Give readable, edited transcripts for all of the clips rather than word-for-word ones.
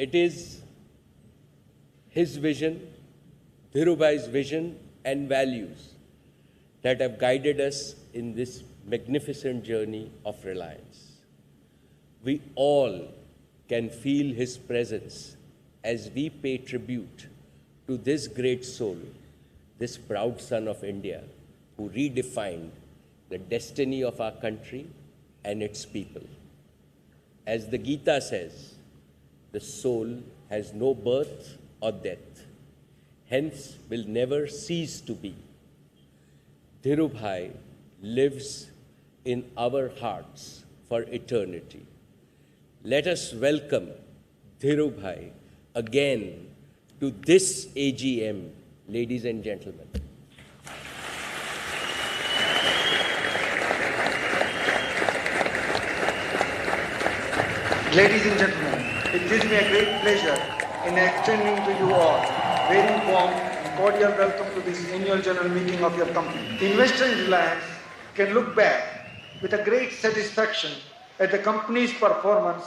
It is his vision, Dhirubhai's vision and values that have guided us in this magnificent journey of Reliance. We all can feel his presence as we pay tribute to this great soul, this proud son of India, who redefined the destiny of our country and its people. As the Gita says, the soul has no birth or death, hence will never cease to be. Dhirubhai lives in our hearts for eternity. Let us welcome Dhirubhai again to this AGM, ladies and gentlemen. Ladies and gentlemen, it gives me a great pleasure in extending to you all very warm and cordial welcome to this annual general meeting of your company. Investors in Reliance can look back with a great satisfaction at the company's performance.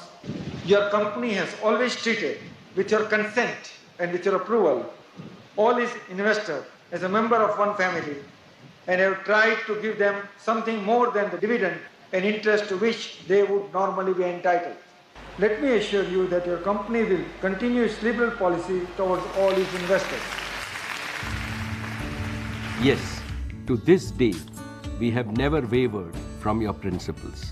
Your company has always treated, with your consent and with your approval, all its investors as a member of one family, and have tried to give them something more than the dividend and interest to which they would normally be entitled. Let me assure you that your company will continue its liberal policy towards all its investors. Yes, to this day, we have never wavered from your principles.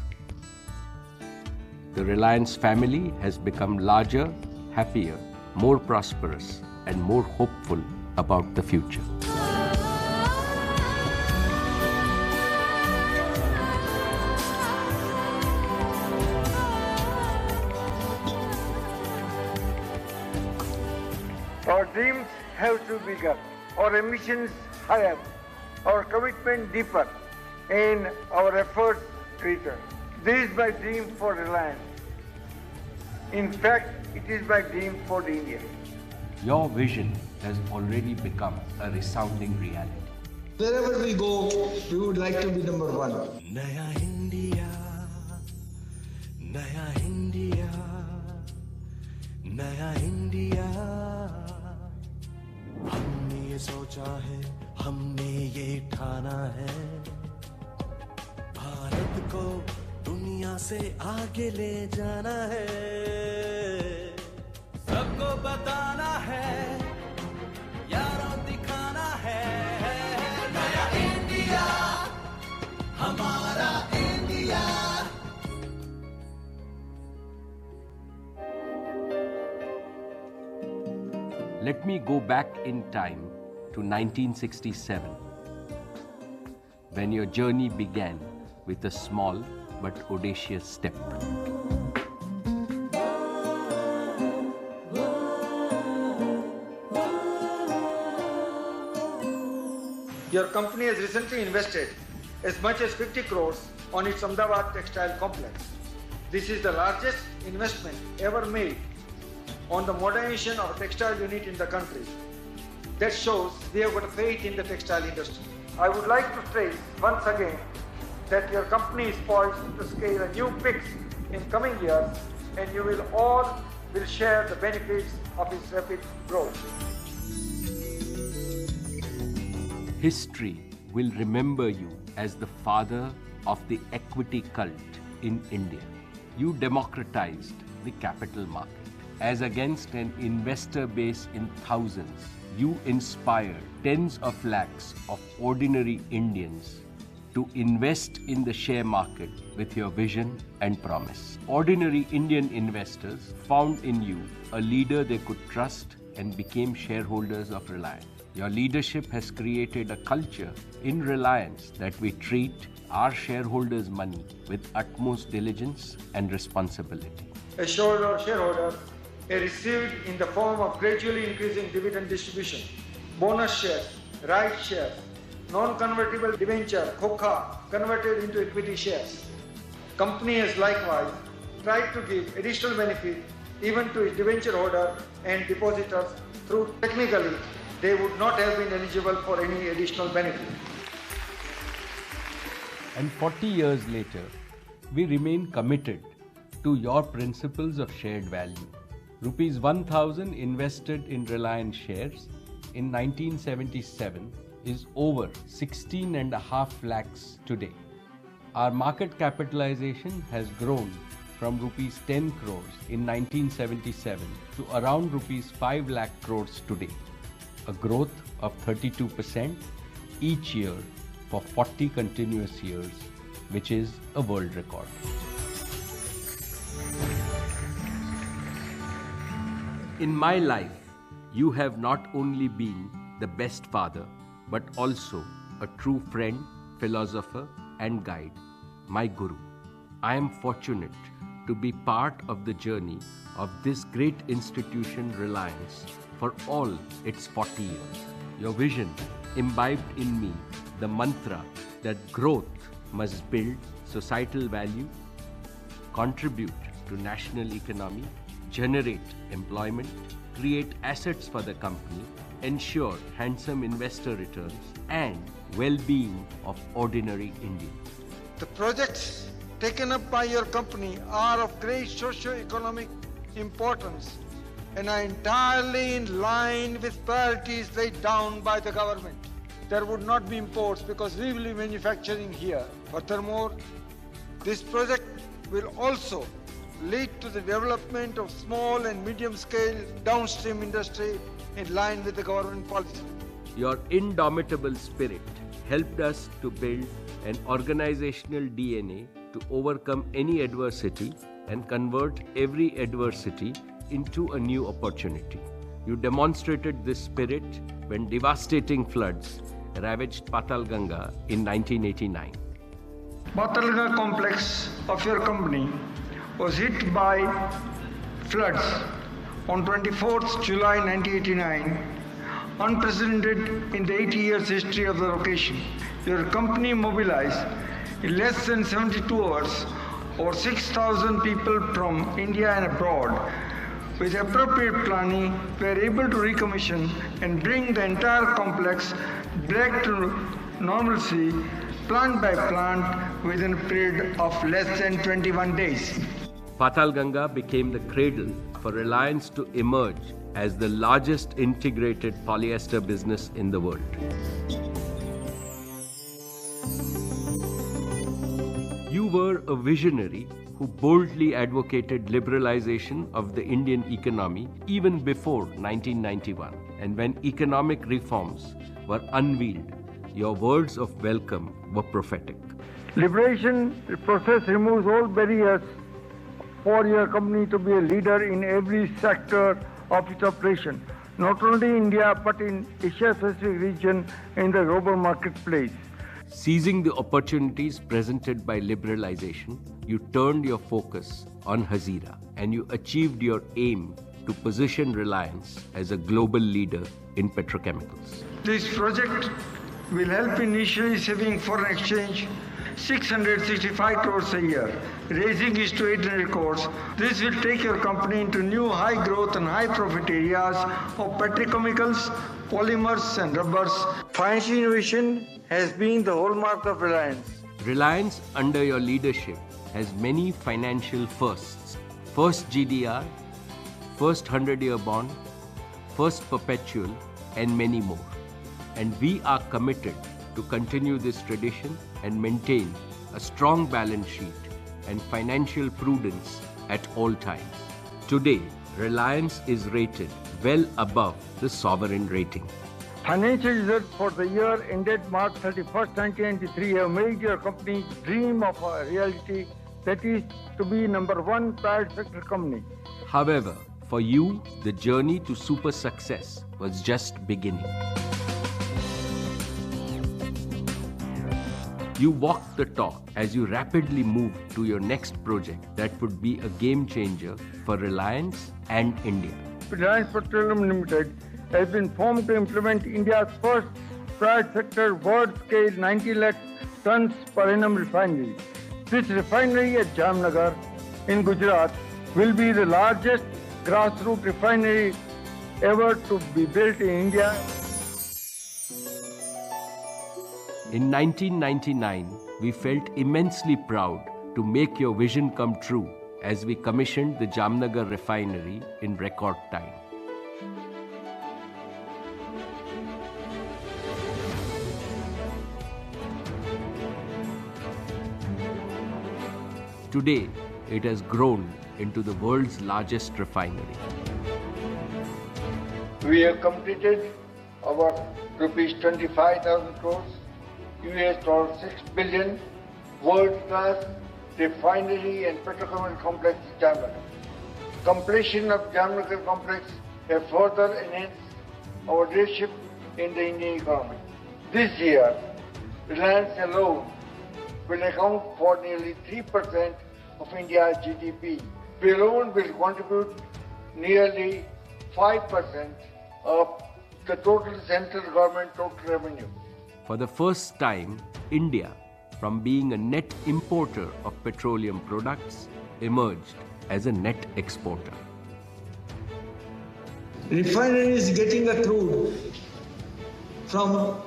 The Reliance family has become larger, happier, more prosperous, and more hopeful about the future. Our dreams have to be bigger, our ambitions higher, our commitment deeper, and our efforts greater. This is my dream for Reliance. In fact, it is my dream for India. Your vision has already become a resounding reality. Wherever we go, we would like to be number one. Naya India, Naya India, Naya India. हमने ये सोचा है, हमने ये ठाना है, भारत को दुनिया से आगे ले जाना है, सबको बताना है, यारों दिखाना है, नया इंडिया, हमारा India. Let me go back in time to 1967, when your journey began with a small but audacious step. Your company has recently invested as much as 50 crores on its Ahmedabad textile complex. This is the largest investment ever made on the modernization of a textile unit in the country. That shows we have got faith in the textile industry. I would like to stress once again that your company is poised to scale a new peaks in coming years, and you will all share the benefits of its rapid growth. History will remember you as the father of the equity cult in India. You democratized the capital market. As against an investor base in thousands, you inspired tens of lakhs of ordinary Indians to invest in the share market with your vision and promise. Ordinary Indian investors found in you a leader they could trust and became shareholders of Reliance. Your leadership has created a culture in Reliance that we treat our shareholders' money with utmost diligence and responsibility. Assured our shareholders are received in the form of gradually increasing dividend distribution, bonus shares, rights shares, non-convertible debenture, (KOKA) converted into equity shares. Company has likewise tried to give additional benefit even to its debenture holder and depositors through technically they would not have been eligible for any additional benefit. And 40 years later, we remain committed to your principles of shared value. Rupees 1,000 invested in Reliance shares in 1977 is over 16.5 lakhs today. Our market capitalization has grown from rupees 10 crores in 1977 to around rupees 5 lakh crores today, a growth of 32% each year for 40 continuous years, which is a world record. In my life, you have not only been the best father, but also a true friend, philosopher, and guide, my guru. I am fortunate to be part of the journey of this great institution, Reliance, for all its 40 years. Your vision imbibed in me the mantra that growth must build societal value, contribute to national economy, generate employment, create assets for the company, ensure handsome investor returns, and well-being of ordinary Indians. The projects taken up by your company are of great socio-economic importance and are entirely in line with priorities laid down by the government. There would not be imports because we will be manufacturing here. Furthermore, this project will also lead to the development of small and medium-scale downstream industry in line with the government policy. Your indomitable spirit helped us to build an organizational DNA to overcome any adversity and convert every adversity into a new opportunity. You demonstrated this spirit when devastating floods ravaged Patalganga in 1989. Patalganga complex of your company was hit by floods on 24th July 1989, unprecedented in the 80 years history of the location. Your company mobilized in less than 72 hours over 6,000 people from India and abroad. With appropriate planning, we were able to recommission and bring the entire complex back to normalcy, plant by plant, within a period of less than 21 days. Patalganga became the cradle for Reliance to emerge as the largest integrated polyester business in the world. You were a visionary who boldly advocated liberalization of the Indian economy even before 1991. And when economic reforms were unveiled, your words of welcome were prophetic. Liberation process removes all barriers for your company to be a leader in every sector of its operation, not only India but in Asia-Pacific region in the global marketplace. Seizing the opportunities presented by liberalization, you turned your focus on Hazira and you achieved your aim to position Reliance as a global leader in petrochemicals. This project will help initially saving foreign exchange 665 crores a year, raising it to 800 crores. This will take your company into new high growth and high profit areas of petrochemicals, polymers and rubbers. Financial innovation has been the hallmark of Reliance. Reliance under your leadership has many financial firsts. First GDR, first 100-year bond, first perpetual and many more. And we are committed to continue this tradition and maintain a strong balance sheet and financial prudence at all times. Today, Reliance is rated well above the sovereign rating. Financial results for the year ended March 31st, 1993 have made your company dream of a reality, that is to be number one private sector company. However, for you, the journey to super success was just beginning. You walked the talk as you rapidly moved to your next project that would be a game changer for Reliance and India. Reliance Petroleum Limited has been formed to implement India's first private sector world-scale 90 lakh tons per annum refinery. This refinery at Jamnagar in Gujarat will be the largest grassroots refinery ever to be built in India. In 1999, we felt immensely proud to make your vision come true as we commissioned the Jamnagar refinery in record time. Today, it has grown into the world's largest refinery. We have completed our rupees 25,000 crores, $6 billion, world-class refinery and petrochemical complex Jamnagar. Completion of Jamnagar complex have further enhanced our leadership in the Indian economy. This year, Reliance alone will account for nearly 3% of India's GDP. We alone will contribute nearly 5% of the total central government total revenue. For the first time, India, from being a net importer of petroleum products, emerged as a net exporter. Refinery is getting a crude from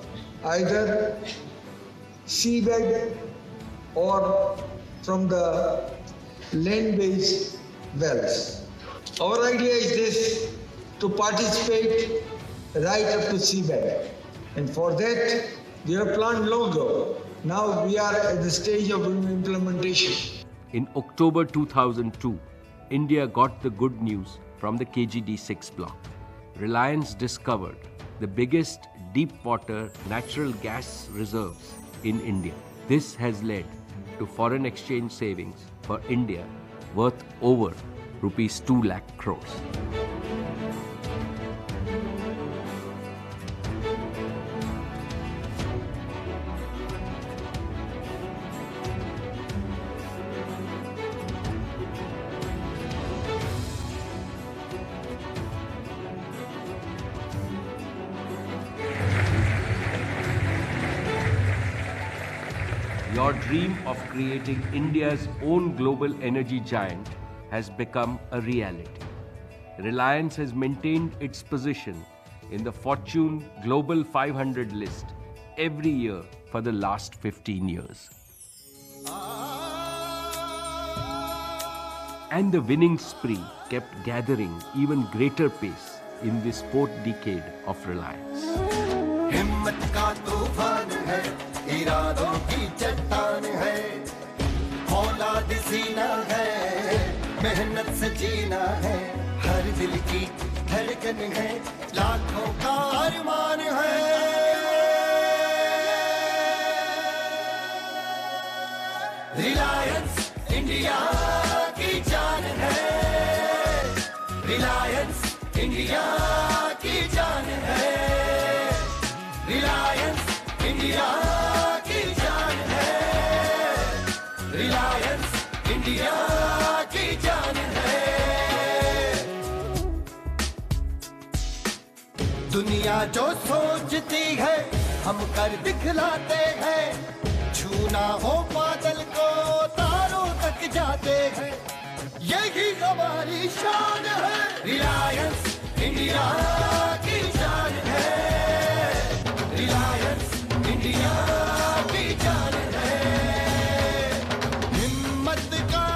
either seabed or from the land-based wells. Our idea is this, to participate right up to seabed. And for that, we have planned long ago. Now we are at the stage of implementation. In October 2002, India got the good news from the KGD6 block. Reliance discovered the biggest deep-water natural gas reserves in India. This has led to foreign exchange savings for India worth over rupees 2 lakh crores. Your dream of creating India's own global energy giant has become a reality. Reliance has maintained its position in the Fortune Global 500 list every year for the last 15 years. And the winning spree kept gathering even greater pace in this fourth decade of Reliance. हिम्मत का तूफान है, इरादों की चट्टान है, औलाद सीना है, मेहनत से जीना है, हर दिल की धड़कन है, लाखों का अरमान है। रिलायंस इंडिया की जान है, रिलायंस इंडिया की जान है, रिलायंस इंडिया की जान है, रिलायंस इंडिया की जान है। दुनिया जो सोचती है हम कर दिखलाते हैं, छूना हो बादल को तारों तक जाते हैं, यही हमारी शान है। रिलायंस इंडिया की जान है, रिलायंस इंडिया की जान है, हिम्मत का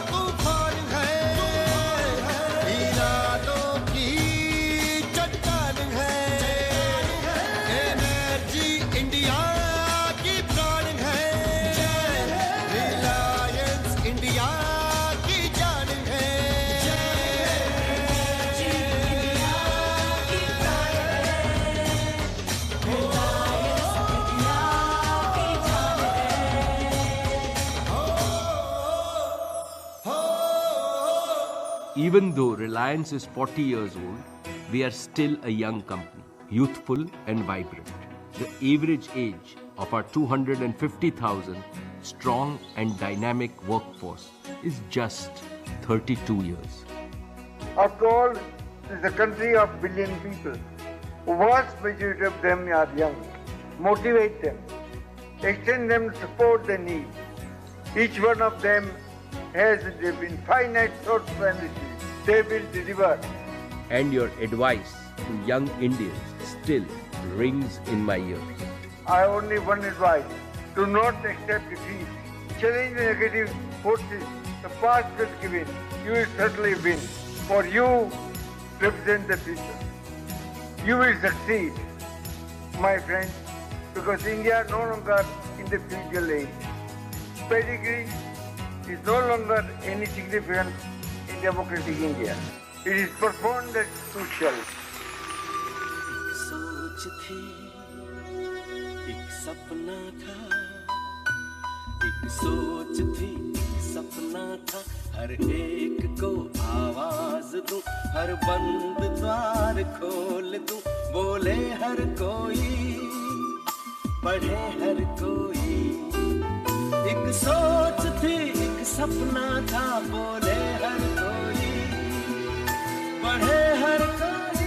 तूफान है, इरादों की चट्टान है, एनर्जी इंडिया की प्राण है, रिलायंस इंडिया की जान है। Even though Reliance is 40 years old, we are still a young company, youthful and vibrant. The average age of our 250,000 strong and dynamic workforce is just 32 years. After all, this is a country of billion people. A vast majority of them are young. Motivate them. Extend them the support they need. Each one of them has an finite source of energy. They will deliver. And your advice to young Indians still rings in my ears. I only one advice. Do not accept defeat. Challenge the negative forces The past will give in. You will certainly win. For you represent the future. You will succeed, my friends, because India is no longer in the feudal age. Pedigree is no longer any significant in democratic India. It is profound and crucial. सोच थी एक सपना था एक सोच थी एक सपना था हर एक को आवाज दूं हर बंद द्वार खोल दूं बोले हर कोई पढ़े हर कोई एक सोच थी एक सपना था बोले हर कोई पढ़े हर कोई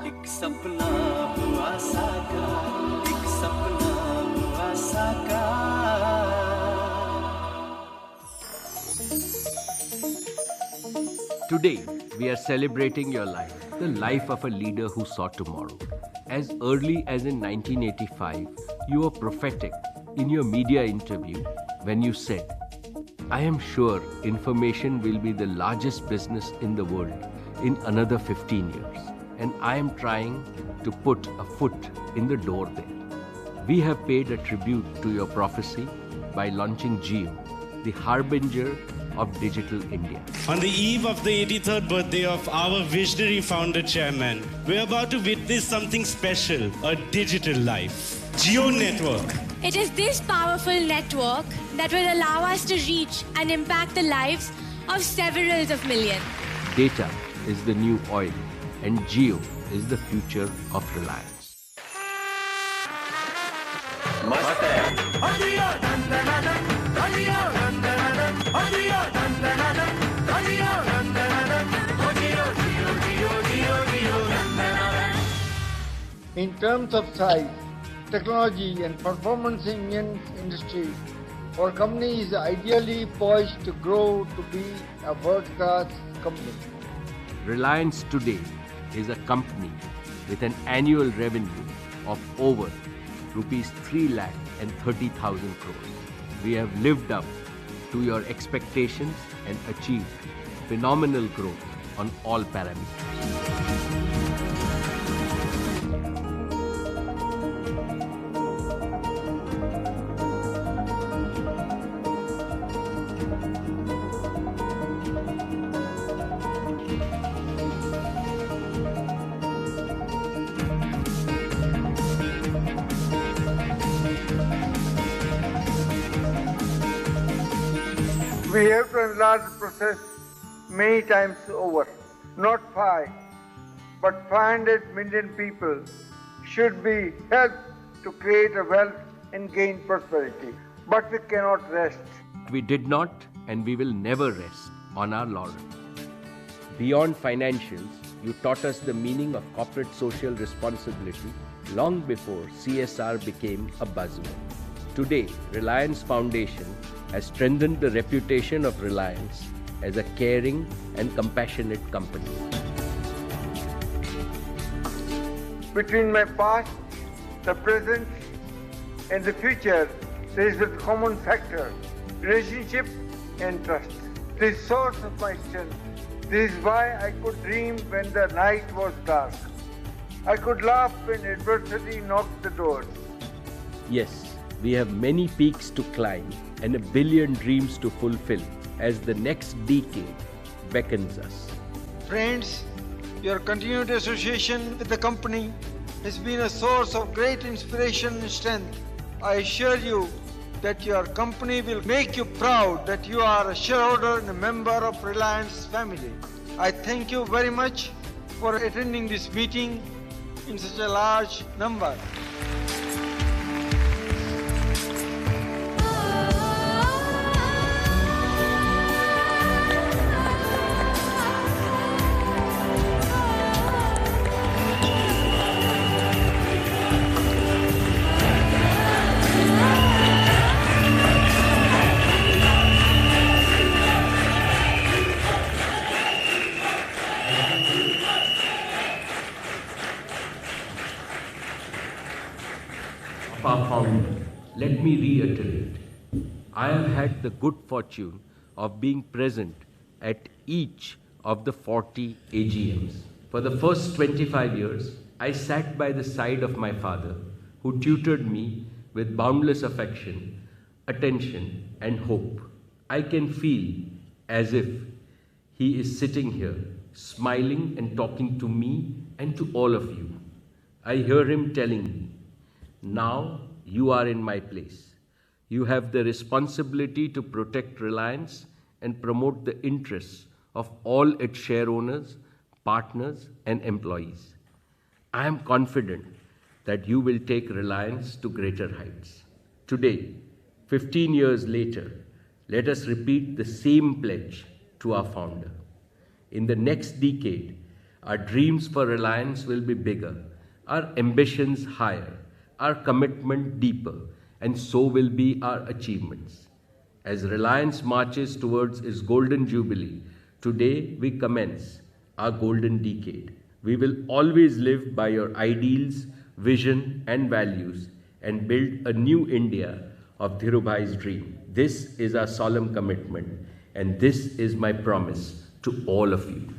एक सपना हुआ साकार एक सपना हुआ साकार Today, we are celebrating your life, the life of a leader who saw tomorrow. As early as in 1985, you were prophetic in your media interview when you said, I am sure information will be the largest business in the world in another 15 years, and I am trying to put a foot in the door there. We have paid a tribute to your prophecy by launching Jio, the harbinger of digital India. On the eve of the 83rd birthday of our visionary founder chairman, we're about to witness something special, a digital life. Jio Network. It is this powerful network that will allow us to reach and impact the lives of several of millions. Data is the new oil, and Jio is the future of Reliance. In terms of size, technology and performance in Indian industry, our company is ideally poised to grow to be a world-class company. Reliance today is a company with an annual revenue of over rupees 3,30,000 crores. We have lived up to your expectations and achieved phenomenal growth on all parameters. We have to enlarge the process many times over. Not 5, but 500 million people should be helped to create a wealth and gain prosperity. But we cannot rest. We did not and we will never rest on our laurels. Beyond financials, you taught us the meaning of corporate social responsibility long before CSR became a buzzword. Today, Reliance Foundation has strengthened the reputation of Reliance as a caring and compassionate company. Between my past, the present, and the future, there is a common factor: relationship and trust. This is the source of my strength. This is why I could dream when the night was dark. I could laugh when adversity knocked the doors. Yes, we have many peaks to climb and a billion dreams to fulfill as the next decade beckons us. Friends, your continued association with the company has been a source of great inspiration and strength. I assure you that your company will make you proud that you are a shareholder and a member of Reliance family. I thank you very much for attending this meeting in such a large number. Our founder, let me reiterate, I have had the good fortune of being present at each of the 40 AGMs. For the first 25 years, I sat by the side of my father, who tutored me with boundless affection, attention, and hope. I can feel as if he is sitting here, smiling and talking to me and to all of you. I hear him telling me, now you are in my place. You have the responsibility to protect Reliance and promote the interests of all its share owners, partners, and employees. I am confident that you will take Reliance to greater heights. Today, 15 years later, let us repeat the same pledge to our founder. In the next decade, our dreams for Reliance will be bigger, our ambitions higher, our commitment deeper, and so will be our achievements. As Reliance marches towards its golden jubilee, today we commence our golden decade. We will always live by your ideals, vision, and values and build a new India of Dhirubhai's dream. This is our solemn commitment, and this is my promise to all of you.